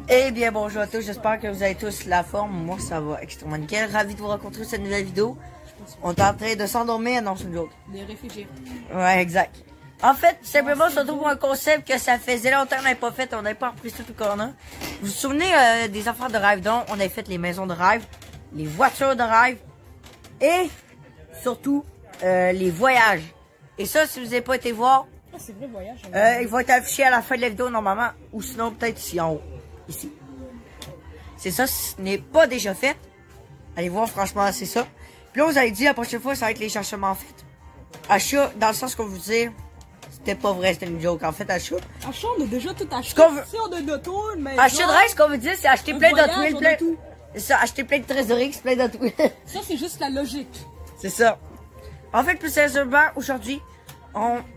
Eh bien, bonjour à tous, j'espère que vous avez tous la forme. Moi, ça va extrêmement nickel. Ravi de vous rencontrer cette nouvelle vidéo. On est en train de s'endormir, non, c'est une joke. Des réfugiés. Ouais, exact. En fait, simplement, on se retrouve un concept que ça faisait longtemps qu'on n'avait pas fait. On n'avait pas repris tout le corner. Vous vous souvenez des affaires de rêve, donc on avait fait les maisons de rêve, les voitures de rêve et surtout les voyages. Et ça, si vous n'avez pas été voir, Ah, c'est vrai, voyage. il va être affiché à la fin de la vidéo normalement, ou sinon peut-être ici en haut. Ici. C'est ça, ce n'est pas déjà fait. Allez voir, franchement, c'est ça. Puis là, vous avez dit la prochaine fois, ça va être les cherchements en fait. Achat, dans le sens qu'on vous dit, c'était pas vrai, c'était une joke. En fait, achat. Achat, on a déjà tout acheté. Ce qu'on veut... Si on a de tout, mais. Achat de rêve, ce qu'on veut dire, c'est acheter plein voyage, d'autres on a plein. tout. C'est ça, acheter plein de trésoreries, plein d'autres. Ça, c'est juste la logique. C'est ça. En fait, plus sérieusement, aujourd'hui,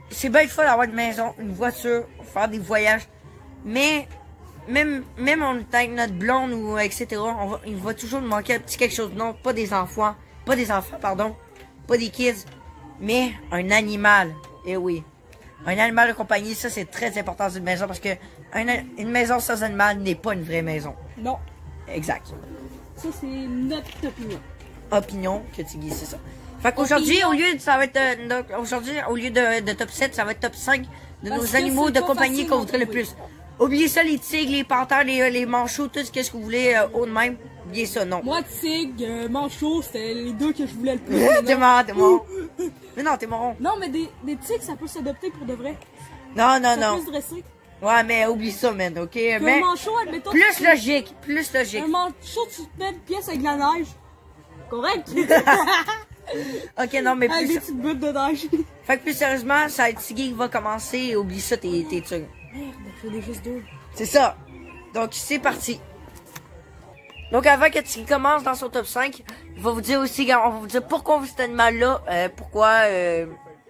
c'est bien le fun d'avoir une maison, une voiture, faire des voyages. Mais, même on est avec notre blonde ou etc., il va toujours nous manquer un petit quelque chose. Non, pas des enfants, pas des kids, mais un animal. Eh oui. Un animal de compagnie, ça c'est très important dans une maison parce que une maison sans animal n'est pas une vraie maison. Non. Exact. Ça, c'est notre opinion. Opinion que tu guises, c'est ça. Fait qu'aujourd'hui, au lieu de top 7, ça va être top 5 de Parce nos que animaux c'est de pas compagnie facile qu'on à voudrait le trouver. plus. Oubliez ça, les tigres, les panthères, les manchots, tout ce que vous voulez haut de même. Oubliez ça, non. Moi, tigre, manchot, c'était les deux que je voulais le plus. T'es marrant, t'es marrant. Mais non, t'es marrant. Non, mais des tigres, ça peut s'adopter pour de vrai. Non, non, Ça non. peut se dresser. Ouais, mais oublie ça, man, ok? Un Mais manchot, admettons. plus logique, plus logique. Un manchot, tu te mets une pièce avec de la neige. Correct? Ok, non, mais Avec des plus... petites bouttes de neige. Fait que plus sérieusement, ça va être Tiggy qui va commencer. Oublie ça, tes tigres. Merde, j'en ai juste deux. C'est ça. Donc, c'est parti. Donc, avant que Tiggy commence dans son top 5, il va vous dire aussi, on va vous dire pourquoi cet animal-là, pourquoi,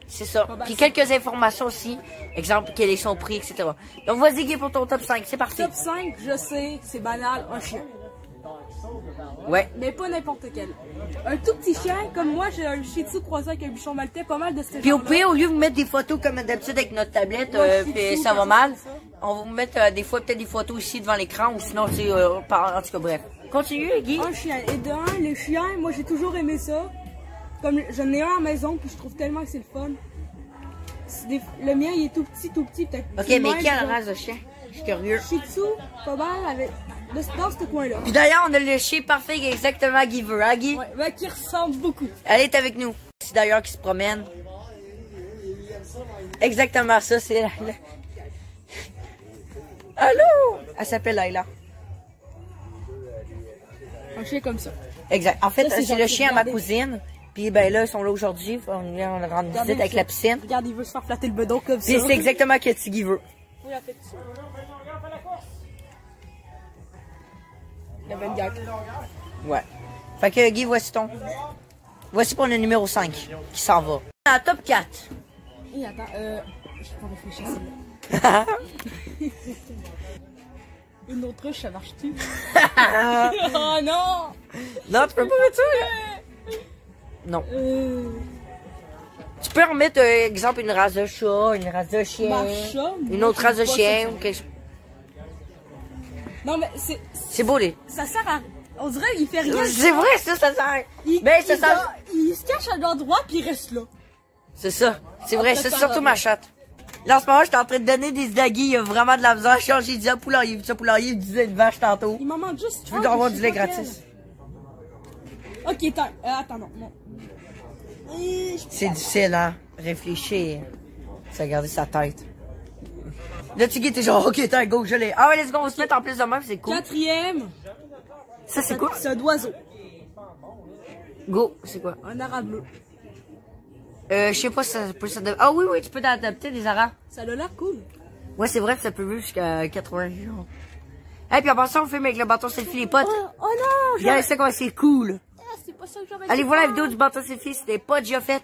c'est ça. Puis quelques informations aussi. Exemple, quel est son prix, etc. Donc, vas-y, Guy, pour ton top 5. C'est parti. Top 5, je sais, c'est banal, un chien. Ouais. Mais pas n'importe quel. Un tout petit chien, comme moi, j'ai un shih tzu croisé avec un bichon maltais, pas mal de ce Puis au genre-là. pire, au lieu de vous mettre des photos comme d'habitude avec notre tablette, Ouais, puis shih ça tzu, va mal, c'est ça. on va vous mettre des fois peut-être des photos ici devant l'écran ou sinon c'est en tout cas bref. Continue, Guy. Un chien. Et de un, les chiens, moi j'ai toujours aimé ça. Comme j'en ai un à la maison, puis je trouve tellement que c'est le fun. Le mien, il est tout petit, peut-être. Ok, mais quelle race de chien? Je suis curieux. Shih tzu, pas mal, avec... dans ce coin-là. Puis d'ailleurs, on a le chien parfait exactement Guy veut, hein, Guy? Ouais, mais qui ressemble beaucoup. Elle est avec nous. C'est d'ailleurs qui se promène. Exactement ça, c'est la... Allô? Elle s'appelle Layla. Un chien comme ça. Exact. En fait, Ça, c'est c'est le gentil, chien à ma regardez. cousine. Puis ben là, ils sont là aujourd'hui. On vient rendre visite avec la piscine. Regarde, il veut se faire flatter le bedon comme ça. Puis c'est exactement ce que Tiggy veut. Oui, elle fait ça. Il y avait une gag. Ouais. Fait que Guy, voici pour le numéro 5 qui s'en va. À top 4. Et attends, je peux réfléchir à celle-là. Une autruche, ça marche-tu? Oh non! Non, tu peux pas mettre ça. Non. Tu peux remettre, exemple, une race de chat, une race de chien, Ma chat, une moi, autre je race de sais pas chien. ça. Ou quelque chose. Non, mais C'est beau, les. ça sert à... On dirait qu'il fait rien. C'est vrai, ça sert. Ben, ça sert. Il se cache à un endroit puis il reste là. C'est ça. C'est vrai, c'est prépare surtout bien. ma chatte. Là, en ce moment, j'étais en train de donner des daguilles. Il y a vraiment de la misère. J'ai dit à poulailler, poulailler, il disait une vache tantôt. Il m'en manque juste. Tu veux avoir du lait gratis? Ok, attends, non. C'est difficile, hein? Réfléchir. C'est regarder sa tête. Là, Tiggy, t'es genre, ok, t'as un go, je l'ai. Ah ouais, let's go, on va se mettre en plus de même, c'est cool. Quatrième, Ça, c'est quoi? c'est un oiseau. Go, c'est quoi? Un arabe bleu. Je sais pas si ça peut s'adapter. Ah oui, oui, tu peux t'adapter des arabes. Ça a l'air cool. Ouais, c'est vrai que ça peut vivre jusqu'à 80 jours. Et puis en passant, on filme avec le bâton selfie, les potes. Oh non! Regardez ça comment c'est cool. C'est pas ça que j'aurais Allez dû voir la faire. vidéo du bâton selfie, c'était pas déjà fait.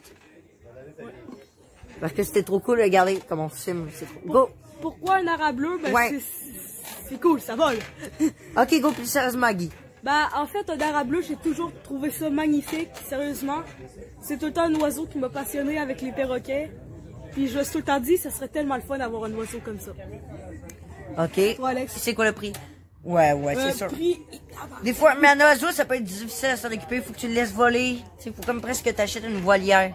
Parce que c'était trop cool, regardez comment on filme. C'est trop... Go! Pourquoi un arabe bleu? Ben, Ouais. c'est cool, ça vole. Ok, go, plus sérieusement, Guy. Bah, en fait, un arabe bleu, j'ai toujours trouvé ça magnifique, sérieusement. C'est tout le temps un oiseau qui m'a passionné avec les perroquets. Puis je me suis tout le temps dit, ça serait tellement le fun d'avoir un oiseau comme ça. Ok. Toi, Alex? C'est quoi le prix? Ouais, c'est sûr. Prix... Des fois, mais un oiseau, ça peut être difficile à s'en occuper. Faut que tu le laisses voler. Tu sais, faut comme presque que t'achètes une volière.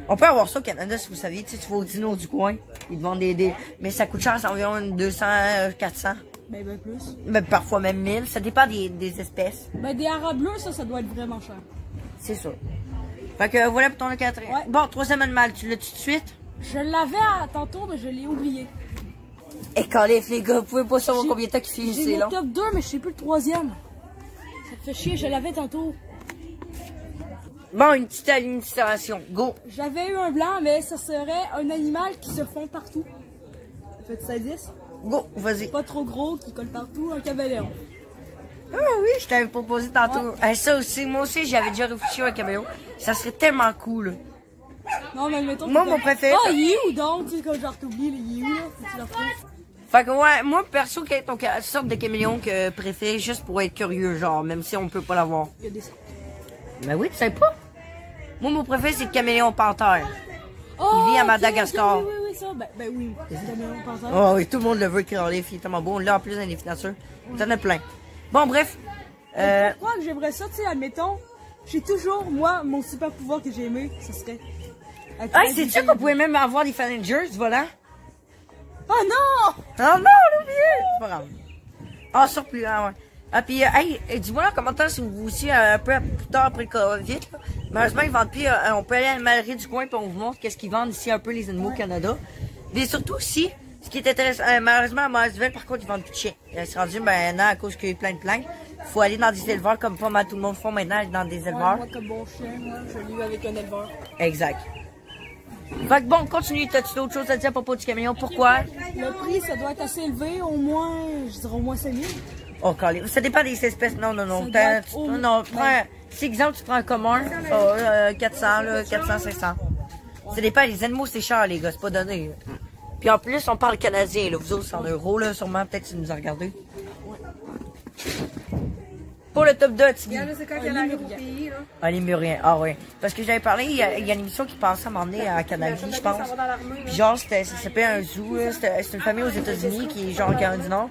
On peut avoir ça au Canada, si vous saviez. Tu sais, tu vas au dino du coin. Ils te vendent des... Mais ça coûte cher, c'est environ 200, 400. Ben plus. Mais parfois même 1000. Ça dépend des espèces. Ben des haras bleus, ça doit être vraiment cher. C'est sûr. Fait que voilà pour ton locatrice. Ouais. Bon, troisième animal, tu l'as tout de suite? Je l'avais tantôt, mais je l'ai oublié. Et calif, les gars, vous pouvez pas savoir combien de temps qu'il finit, J'ai c'est le long. top 2, mais je sais plus le troisième. Ça te fait chier, je l'avais tantôt. Bon, une petite illustration. Go. J'avais eu un blanc, mais ça serait un animal qui se fond partout. Ça fait ça 10. Go, vas-y. Pas trop gros, qui colle partout, un caméléon. Ah oui, je t'avais proposé tantôt. Ouais. Ça aussi, moi aussi, j'avais déjà réfléchi à un caméléon. Ça serait tellement cool. Non, mais mettons. Moi, mon préféré. Oh, il est où donc? Tu sais, comme genre t'oublies, il est où là? Faut que tu le retrouves. Fait que ouais, moi, perso, quel est ton sorte de caméléon que préféré, juste pour être curieux, genre, même si on peut pas l'avoir? Il y a des sortes. Ben oui, tu sais pas. Moi, mon préféré, c'est le caméléon panthère. Oh, Il vit à ok, Madagascar. ok, oui, ça. Ben oui, c'est le caméléon panthère. Oh oui, tout le monde le veut, qui les filles, tellement beau. Là, en plus, dans les nature. T'en as plein. Bon, bref. Pourquoi que j'aimerais ça, tu sais, admettons, j'ai toujours, moi, mon super pouvoir que j'ai aimé, ce serait. Ah, sais-tu qu'on pouvait même avoir des Falengers volants? Oh non! Oh non, on l'a oublié! C'est pas grave. Ah, surplus, ah ouais. Ah, puis, hey, dis-moi en commentaire si vous aussi, un peu plus tard après le COVID, là. Malheureusement, ils vendent plus, on peut aller à la mairie du coin puis on vous montre qu'est-ce qu'ils vendent ici un peu les animaux au Canada. Mais surtout aussi, ce qui est intéressant, malheureusement, à Marysville, par contre, ils vendent plus de chiens. C'est rendu maintenant à cause qu'il y a eu plein de plaintes. Faut aller dans des éleveurs comme pas mal tout le monde font maintenant, aller dans des éleveurs. Moi, comme bon chien, moi, je l'ai eu avec un éleveur. Exact. Fait que bon, continue. T'as-tu d'autres choses à dire à propos du caméléon? Pourquoi? Le prix, ça doit être assez élevé, au moins, je dirais au moins 5 000. Oh, calé. Ça dépend des espèces. Non. Ça doit être Non, si exemple, tu prends un commun, 400, là, 400, 500. Ça dépend. Les animaux, c'est cher, les gars. C'est pas donné. Puis en plus, on parle canadien, là. Vous autres, c'est en euros, là. Sûrement, peut-être, tu nous as regardé. Pour le top 2, Tiggy. C'est quand elle arrive au pays, là. Ah, les Muriens. Ah, oui. Parce que j'avais parlé, il y a une émission qui passait à m'emmener à Canada, je pense. Puis genre, ça s'appelle un zoo, là. C'est une famille aux États-Unis qui est genre en Caroline du Nord.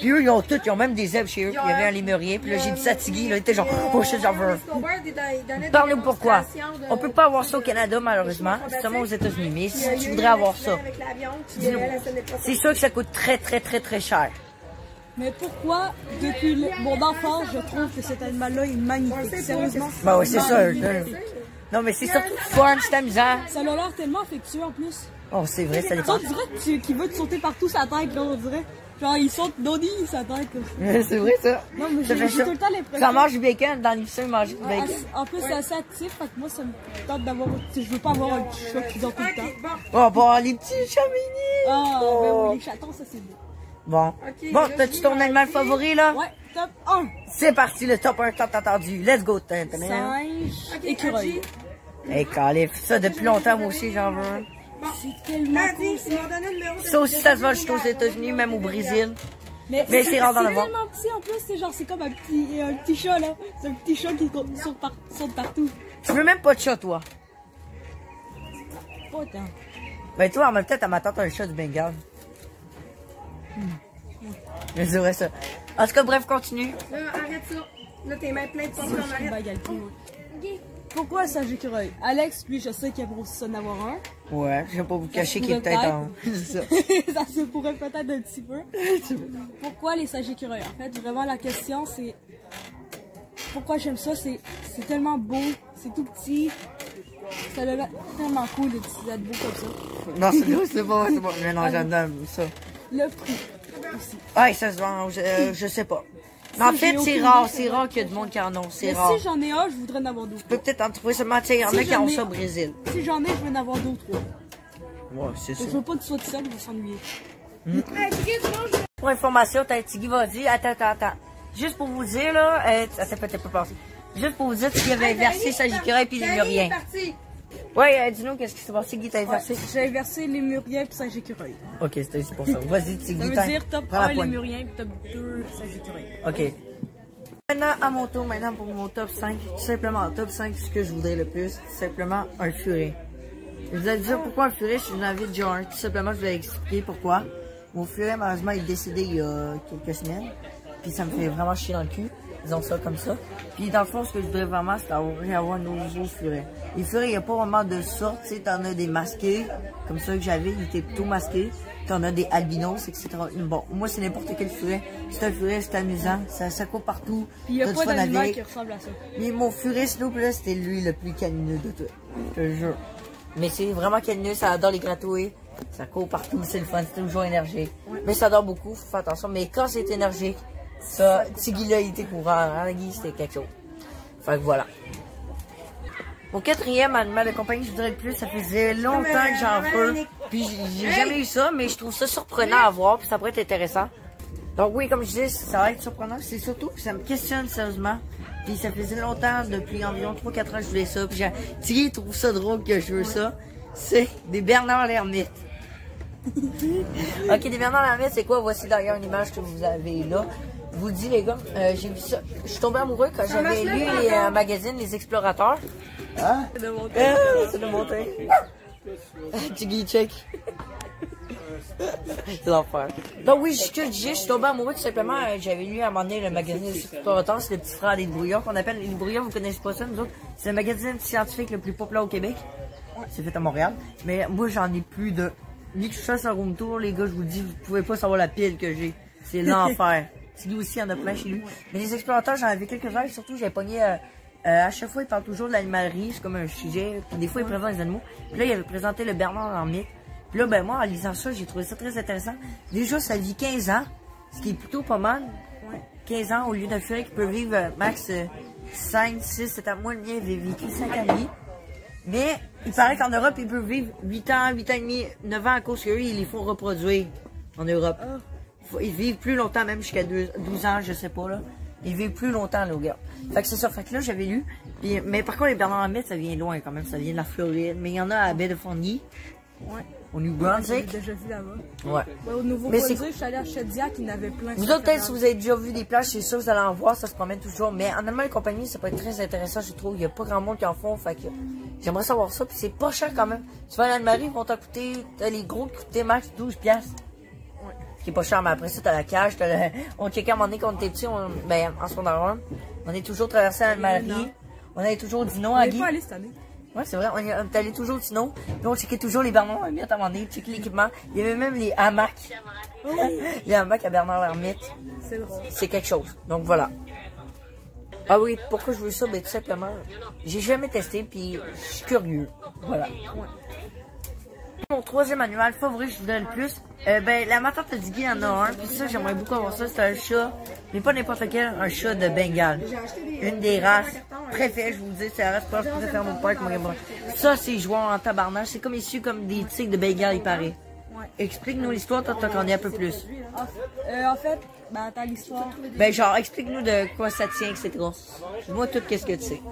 Puis eux, ils ont même des zèbres chez eux. Puis il y avait un lémurien. Puis là, j'ai dit ça à Tiggy, là. Il était genre, oh, shit, j'en veux. Parle-nous pourquoi. On peut pas avoir ça au Canada, malheureusement. C'est seulement aux États-Unis. Mais si tu voudrais avoir ça, dis-nous. C'est sûr que ça coûte très, très, très, très cher. Mais pourquoi, depuis mon enfance, je trouve que cet animal-là est magnifique, sérieusement? Bah oui, c'est sûr. Non, mais c'est surtout fun, c'est amusant. Ça a l'air tellement affectueux en plus. Oh, c'est vrai, ça dépend. On dirait qu'il veut te sauter partout sa tête, là, on dirait. Genre, il saute Donnie sa tête, comme ça. C'est vrai, ça. Non, mais Ça j'ai fait tout le temps l'impression. Ça mange du bacon, dans l'émission, il mange du bacon. En plus, c'est assez actif, fait que moi, ça me tente d'avoir. Je veux pas avoir un petit chat qui dort tout le temps. Oh, bon, les petits chats mignons. Ah, ben oui, les chatons, ça c'est beau. Bon. Bon, t'as-tu ton animal favori, là? Ouais, top 1. C'est parti, le top 1 tant attendu. Let's go. Singe, écureuil. Hey, calif, ça depuis longtemps, moi aussi, j'en veux un. C'est tellement cool. Ça aussi, ça se vend juste aux États-Unis, même au Brésil. Mais c'est rare d'en avoir. C'est tellement petit en plus, c'est genre, c'est comme un petit chat, là. C'est un petit chat qui saute partout. Tu veux même pas de chat, toi? Pas tant. Ben, toi, en même temps, t'as ma tante un chat du Bengale. Mais c'est vrai, ça. En tout cas, bref, continue. Là, arrête ça. Là, tes mains pleines de popcorn, arrête. Pourquoi singe écureuil? Alex, lui, je sais qu'il aimerait aussi ça en avoir un. Ouais, je vais pas vous cacher qu'il est peut-être en... C'est ça. Ça se pourrait peut-être un petit peu. Pourquoi les singes écureuils? En fait, vraiment, la question, c'est... Pourquoi j'aime ça? C'est tellement beau, c'est tout petit. Ça a l'air tellement cool de petits animaux comme ça. Non, c'est pas, c'est pas. Mais non, j'aime ça. Le prix aussi. Ouais, ça se vend, je sais pas. Mais en fait, c'est rare qu'il y a du monde qui en ont, c'est Mais rare. si j'en ai un, je voudrais en avoir d'autres. Tu peux peut-être en trouver seulement, tu sais, il y en a qui ont ça au Brésil. Si j'en ai, je veux en avoir d'autres. Ouais, c'est ça. Je veux pas que tu sois tout seul, je vais s'ennuyer. Pour information, t'as Tiggy, vas-y, attends. Juste pour vous dire, là, ça s'est peut-être pas passé. Juste pour vous dire, Tiggy avait versé sa écureuil puis les Muriens. Ouais, dis-nous, qu'est-ce qui s'est passé, Guy, t'as versé? J'ai versé les Muriens puis singe écureuil. Ok, c'était pour ça. Vas-y, Tiggy, Ça veut dire top 1 les Muriens puis top 2 singe écureuil. Ok. Maintenant, à mon tour, maintenant pour mon top 5, tout simplement, top 5, ce que je voudrais le plus, tout simplement un furet. Vous allez dire pourquoi un furet, je suis une envie de genre, tout simplement, je vais expliquer pourquoi. Mon furet, malheureusement, il est décédé il y a quelques semaines. Puis ça me fait vraiment chier dans le cul. Disons ça comme ça. Puis dans le fond, ce que je voudrais vraiment, c'est avoir un nouveau furet. Les furets, il n'y a pas vraiment de sorte. Tu sais, t'en as des masqués, comme ça que j'avais, il était plutôt masqué. T'en as des albinos, etc. Bon, moi, c'est n'importe quel furet. C'est un furet, c'est amusant. Ça court partout. Puis il n'y a pas d'animal qui ressemble à ça. Mais mon furet Snoop, là, c'était lui le plus canineux de tout. Je te jure. Mais c'est vraiment canineux, ça adore les gratouilles. Ça court partout, c'est le fun, c'est toujours énergique. Ouais. Mais ça adore beaucoup, faut faire attention. Mais quand c'est énergique, ça, Tiggy là, il était courant. Hein, Guy, c'était quelque chose. Fait que voilà. Mon quatrième animal de compagnie, je voudrais le plus, ça faisait longtemps que j'en veux. Puis j'ai jamais eu ça, mais je trouve ça surprenant à voir, puis ça pourrait être intéressant. Donc oui, comme je dis, ça va être surprenant. C'est surtout que ça me questionne sérieusement. Puis ça faisait longtemps, depuis environ 3-4 ans que je voulais ça. Puis Tiggy trouve ça drôle que je veux ça. C'est des Bernard l'ermite. Ok, des Bernard l'ermite, c'est quoi? Voici d'ailleurs une image que vous avez là. Je vous dis les gars, j'ai vu ça. Je suis tombé amoureux quand j'avais lu les magazines Les Explorateurs. Hein? C'est de monter. C'est de monter. Tiggy check. C'est l'enfer. Donc oui, ce que je dis, je suis tombé amoureux tout simplement. J'avais lu à un moment donné le magazine Les Explorateurs, c'est le petit frère des Brouillards qu'on appelle. Les Brouillards, vous connaissez pas ça, nous autres. C'est le magazine scientifique le plus populaire au Québec. C'est fait à Montréal. Mais moi, j'en ai plus de... Ni que je fasse un room tour, les gars, je vous dis, vous pouvez pas savoir la pile que j'ai. C'est l'enfer. Tiggy aussi, il y en a plein chez lui. Mais les Explorateurs, j'en avais quelques-uns. Surtout, j'avais pogné... à chaque fois, il parle toujours de l'animalerie. C'est comme un sujet. Des fois, il présente les animaux. Puis là, il avait présenté le Bernard l'ermite. Puis là, ben moi, en lisant ça, j'ai trouvé ça très intéressant. Déjà, ça vit 15 ans, ce qui est plutôt pas mal. 15 ans au lieu d'un furet qui peut vivre max 5, 6, 7 ans. Moi, le mien avait vécu 5 ans et demi. Mais il paraît qu'en Europe, il peut vivre 8 ans, 8 ans et demi, 9 ans à cause qu'eux, ils les font reproduire en Europe. Ils vivent plus longtemps, même jusqu'à 12 ans, je sais pas, là. Ils vivent plus longtemps, là, gars. Fait que c'est ça. Fait que là, j'avais lu. Puis, mais par contre, les Bernard l'ermite, ça vient loin quand même. Ça vient de la Floride. Mais il y en a à Baie de Fontenay. Ouais. Au New Brunswick. J'ai déjà vu là-bas. Ouais. Au Nouveau-Brunswick, je suis allée à Chediac, il y en avait plein. Vous autres, peut-être, si vous avez déjà vu des plages, c'est sûr que vous allez en voir, ça se promène toujours. Mais en animal de compagnie, ça peut être très intéressant, je trouve. Il n'y a pas grand monde qui en font. Fait que j'aimerais savoir ça. Puis c'est pas cher quand même. Tu vas à l'animarie, ils vont t'en coûter, les gros qui coûtaient max 12$. Ouais. Ce qui est pas cher, mais après ça, t'as la cage, on checkait à un moment donné quand on était petit, ben, en secondaire 1. On est toujours traversé à l'animarie. On avait toujours du nom à Guy. On n'est pas allé cette année. Ouais, c'est vrai, on est allé toujours au Tino, puis on checkait toujours les Bernard l'ermite à un moment donné, checker l'équipement. Il y avait même les hamacs. Les hamacs à Bernard l'ermite. C'est drôle. C'est quelque chose. Donc voilà. Ah oui, pourquoi je veux ça? Ben tout simplement, j'ai jamais testé, puis je suis curieux. Voilà. Mon troisième animal favori, je vous donne le plus. Ben, la ma tante a dit qu'il y en a un, puis ça, j'aimerais beaucoup avoir ça. C'est un chat, mais pas n'importe lequel, un chat de Bengale. Une des races préférées, je vous dis, c'est la race que je préfère mon père. Ça, c'est joueur en tabarnage. C'est comme issu comme des tigres de Bengale, il paraît. Explique-nous l'histoire, toi, t'en connais un peu plus. En fait, ben, t'as l'histoire. Ben, genre, explique-nous de quoi ça tient, etc. Dis-moi tout, qu'est-ce que tu sais.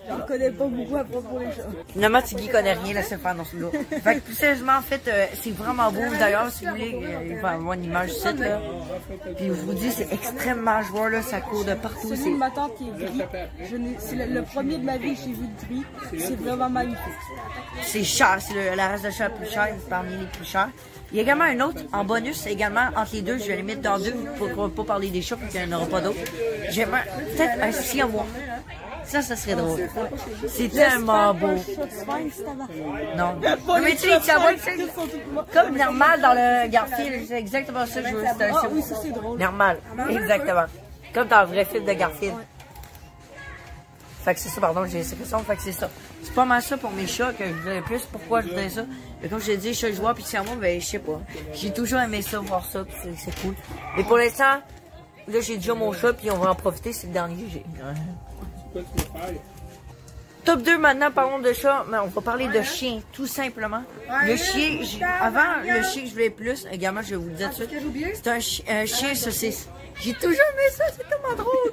J'en connais pas beaucoup à propos des chats. Finalement, Tiggy connaît rien, laissez faire dans ce lot. Fait que plus sérieusement, en fait, c'est vraiment beau. D'ailleurs, si vous voulez, il va y avoir une image ici, là. Puis je vous dis, c'est extrêmement joueur, là, ça court de partout. C'est ma tante qui est gris. C'est le premier de ma vie que j'ai vu de gris. C'est vraiment magnifique. C'est cher, c'est la race de chat la plus chère, parmi les plus chers. Il y a également un autre, en bonus, également, entre les deux, je vais les mettre dans deux pour pas parler des chats, parce qu'il n'y en aura pas d'autres. J'aimerais peut-être un siamois. Ça serait drôle. C'est tellement beau. Non. Mais tu sais, comme normal dans le Garfield, c'est exactement ça que je veux. Oui, ça c'est drôle. Normal, exactement. Comme dans le vrai film de Garfield. Fait que c'est ça, pardon, j'ai l'expression, fait que c'est ça. C'est pas mal ça pour mes chats que je voudrais le plus. Pourquoi je voudrais ça? Mais comme je l'ai dit, chat joueur puis siamois, ben je sais pas. J'ai toujours aimé ça, voir ça, puis c'est cool. Mais pour l'instant, là j'ai déjà mon chat, puis on va en profiter, c'est le dernier que j'ai. Top 2 maintenant, parlons de chat, mais on va parler de chien, tout simplement. Le chien, avant le chien que je voulais plus, également je vais vous le dire tout de suite, c'est un chien saucisse. J'ai toujours aimé ça, c'est tellement drôle.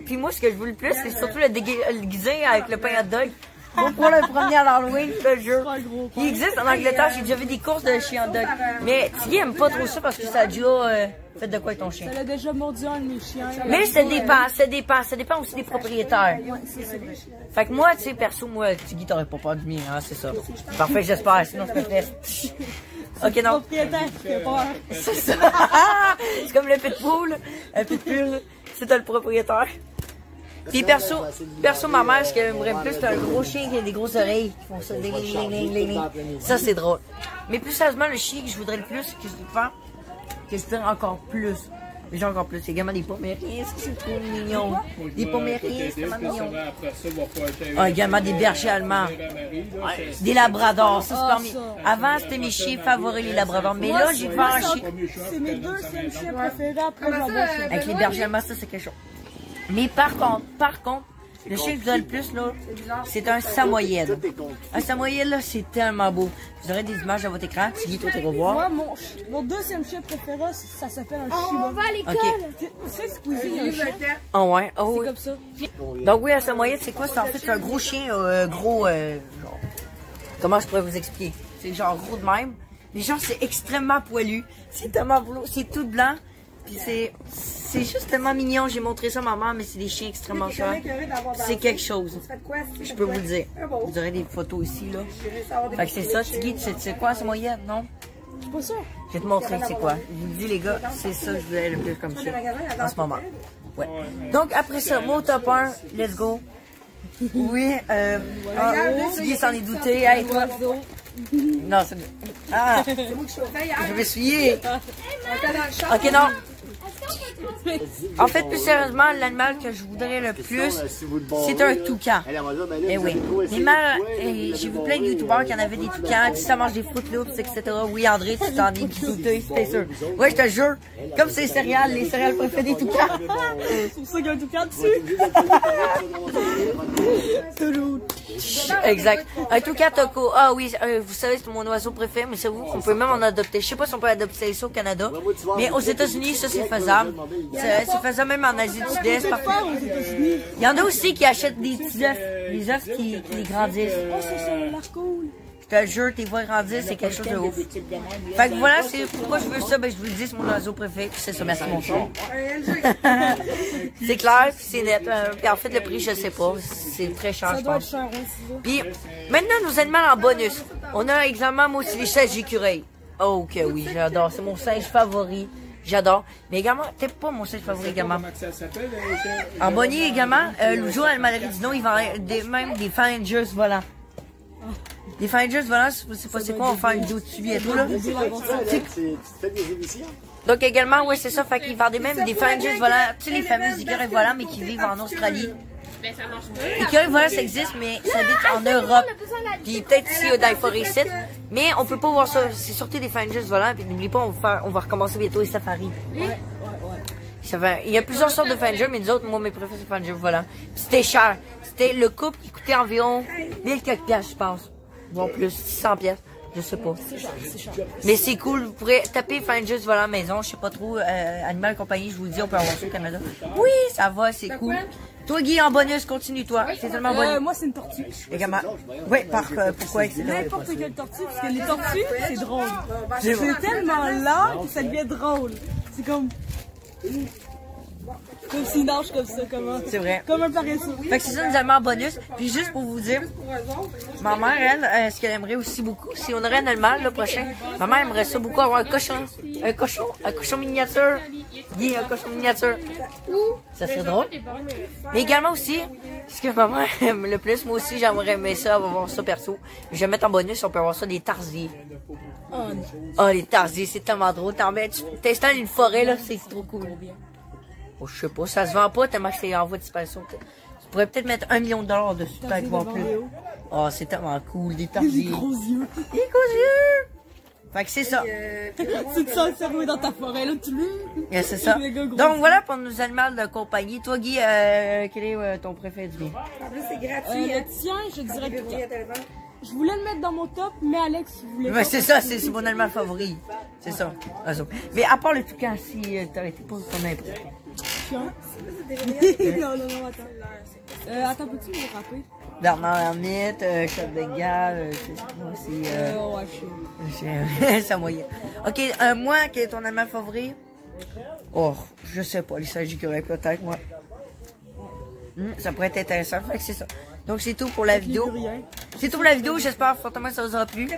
Puis moi, ce que je veux le plus, c'est surtout le déguisé avec le pain hot dog. Pour le premier à l'Halloween, je te jure. Il existe en Angleterre, j'ai déjà vu des courses de chien hot dog. Mais Tiggy aime pas trop ça parce que ça a déjà Faites de quoi avec ton chien? Ça l'a déjà mordu un de mes chiens. Mais ça dépend aussi des propriétaires. Fait que moi, tu sais, perso, moi, Tiggy, t'aurais pas peur du mien, hein, c'est ça. Parfait, j'espère, sinon je me laisse. Ok, non. Propriétaire qui fait peur. C'est ça. C'est comme le pitbull. Un pitbull, c'est le propriétaire. Puis perso, ma mère, ce qu'elle aimerait plus, c'est un gros chien qui a des grosses oreilles qui font ça. Ça, c'est drôle. Mais plus sérieusement, le chien que je voudrais le plus, que je voudrais encore plus. J'ai encore plus. C'est également des pomériens, c'est trop mignon. Des pomériens, c'est tellement mignon. Ah, également des bergers allemands. Des labradors, ça c'est parmi. Avant, c'était mes chiens favoris, les labradors. Mais là, j'ai pas un chien. C'est mes deuxièmes chiens préférés après j'en Avec les bergers allemands, ça c'est quelque chose. Mais par contre, le chien que je voudrais le plus, là, c'est un samoyède. Un samoyède, là, c'est tellement beau. Vous aurez des images à votre écran. Tiggy, toi, tu vas voir. Moi, mon deuxième chien préféré, ça s'appelle un Shiba. On va à l'école. Ok. C'est Squeezie, il y a un chien. Ah ouais, oh C'est oui. comme ça. Donc oui, un samoyède, c'est quoi? C'est en fait c'est un gros chien, genre... Comment je pourrais vous expliquer? C'est genre gros de même. Mais genre, c'est extrêmement poilu. C'est tellement beau. C'est tout blanc. Puis c'est juste tellement mignon. J'ai montré ça à ma mère, mais c'est des chiens extrêmement chers. C'est quelque chose. Je peux vous le dire. Vous aurez des photos ici, là. Fait que c'est ça, Tiggy, tu sais quoi, c'est moyenne, non? Je suis pas sûre. Je vais te montrer c'est quoi. Je vous dis, les gars, c'est ça que je voulais le plus comme chien en ce moment. Ouais. Donc, après ça, mon top 1, let's go. Oui, Tiggy s'en est douté. Hey, toi. Non, c'est... Ah! Je vais essuyer. Ok, non. En fait, plus sérieusement, l'animal que je voudrais le plus, c'est un toucan. Eh oui. J'ai vu plein de youtubeurs qui en avaient des toucans, tu sais, ça mange des Fruit Loops, etc. Oui, André, tu t'en es douté, c'était sûr. Ouais, je te jure. Comme c'est les céréales préférées des toucans. C'est pour ça qu'il y a un toucan dessus. Exact. Un toucan toco. Ah oui, vous savez, c'est mon oiseau préféré, mais c'est vous, on peut même en adopter. Je sais pas si on peut adopter ça au Canada, mais aux États-Unis, ça c'est faisable. C'est faisable même en Asie du Sud-Est. Il y en a aussi qui achètent des petits œufs, des œufs qui les grandissent. Oh, ça a l'air cool. Je te jure, tes voix grandir, c'est quelque chose de ouf. Fait que voilà, c'est pourquoi je veux ça, ben je vous le dis, c'est mon oiseau préféré, puis c'est ça, merci mon chien. C'est clair, puis c'est net. Puis en fait, le prix, je sais pas, c'est très cher, Ça je doit être pense. cher aussi. Puis maintenant, nos animaux en bonus. On a également, moi aussi, les singes écureuils. Oh, que oui, j'adore, c'est mon singe favori. J'adore. Mais également, t'es pas mon singe favori également. En bonnie également, le jour à Mallory Dino, il va même des Finders volants. Des Finders volants, je sais pas c'est quoi, on va faire une vidéo dessus bientôt là. Donc également, oui c'est ça, fait qu'ils vendent même des Finders volants, tu sais les fameux écureuils volants mais qui vivent en Australie. Les écureuils volants ça existe mais ça habite en Europe. Puis peut-être ici dans les forêts ici. Mais on peut pas voir ça, c'est surtout des Finders volants, puis n'oubliez pas, on va recommencer bientôt les safaris. Il y a plusieurs sortes de Finders, mais nous autres, moi mes préférés c'est Finders volants. Puis c'était cher. C'était le couple qui coûtait environ 1000 quelques piastres, je pense. Voire plus, 600 piastres. Je sais pas. Mais c'est cool. Vous pourrez taper Finders volant maison. Je sais pas trop. Animal et compagnie, je vous le dis, on peut avoir ça au Canada. Oui, ça va, c'est cool. Toi, Guy, en bonus, continue, toi. C'est tellement bon. Moi, c'est une tortue. Également. Oui, pourquoi etc. N'importe quelle tortue, parce que les tortues, c'est drôle. C'est tellement lent que ça devient drôle. C'est comme s'il nage comme ça, c'est vrai. Comme un paresseux. Fait que c'est ça, nous avons en bonus. Puis juste pour vous dire, ma mère, elle, ce qu'elle aimerait aussi beaucoup, si on aurait un animal le prochain, ma mère aimerait ça beaucoup avoir un cochon miniature. Guy, un cochon miniature. Ça serait drôle. Mais également aussi, ce que ma mère aime le plus, moi aussi j'aimerais aimer ça, avoir ça perso. Je vais mettre en bonus, on peut avoir ça des tarsiers. Oh, les tarsiers, c'est tellement drôle. Tu t'installes une forêt, là, c'est trop cool. Oh, je sais pas, ça se vend pas tellement que c'est en voie de disparition. Tu pourrais peut-être mettre $1 million dessus, peut-être voir plus. Oh, c'est tellement cool, des tarsiers. Des gros yeux. Des gros yeux! Fait que c'est ça. Tu te sens enfermé dans ta forêt, là, Yeah, c'est ça. Donc voilà pour nos animaux de compagnie. Toi, Guy, quel est ton préféré du bien? En plus, c'est gratuit. Le tien, je dirais que je voulais le mettre dans mon top, mais Alex voulait pas. Ouais, c'est ça, c'est mon animal favori. C'est ça. Mais à part le toucan, si t'aurais été pas ton impro. Non, attends. Attends, peux-tu me rappeler? Bernard Hermite, Chef de Gall, c'est... Ouais, c'est moyen. Ok, moi, quel est ton animal favori? Oh, je sais pas, les singes écureuils peut-être, moi. Ça pourrait être intéressant. Fait que c'est ça. Donc c'est tout pour la vidéo. C'est tout pour la vidéo, j'espère fortement que ça vous aura plu.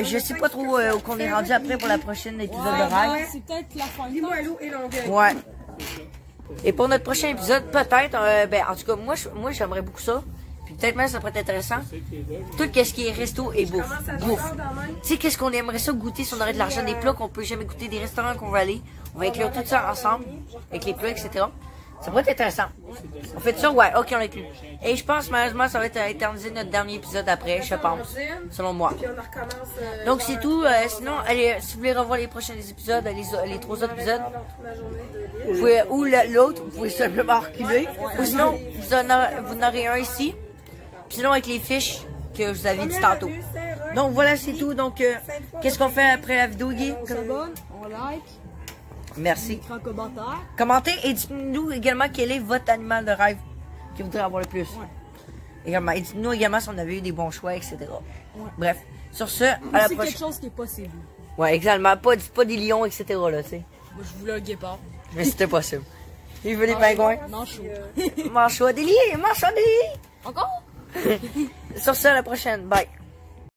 Je sais pas trop où qu'on est rendu après pour la prochaine épisode de rêve. C'est peut-être la fin. Dis-moi l'eau et l'ongueuil. Ouais. Et pour notre prochain épisode, peut-être, en tout cas, moi j'aimerais beaucoup ça. Puis peut-être même ça pourrait être intéressant. Tout ce qui est resto et bouffe. Tu sais, qu'est-ce qu'on aimerait ça goûter si on aurait de l'argent, des plats qu'on peut jamais goûter, des restaurants qu'on veut aller. On va inclure tout ça ensemble, avec les plats, etc. Ça pourrait être intéressant. On fait ça, ouais, ok, on l'inclut. Et je pense, malheureusement, ça va être éternisé notre dernier épisode après, je pense. Selon moi. Puis on recommence. Donc c'est tout. Sinon, allez, si vous voulez revoir les prochains épisodes, les 3 autres épisodes, vous pouvez, ou l'autre, vous pouvez simplement reculer. Ou sinon, vous en aurez un ici. Puis sinon, avec les fiches que je vous avais dit tantôt. Donc voilà, c'est tout. Donc, qu'est-ce qu'on fait après la vidéo, Guy? On s'abonne, on like. Merci. Un commentaire. Commentez et dites-nous également quel est votre animal de rêve que vous voudrez avoir le plus. Ouais. Également. Et dites-nous également si on avait eu des bons choix, etc. Ouais. Bref, sur ce, à la C'est prochaine. quelque chose qui est possible. Ouais, exactement. Pas des lions, etc. là, tu sais. Moi, je voulais un guépard. Mais c'était possible. Il veut des pingouins. Non, chaud. Mange-toi des lits, mange-toi des lits. Encore? Sur ce, à la prochaine. Bye.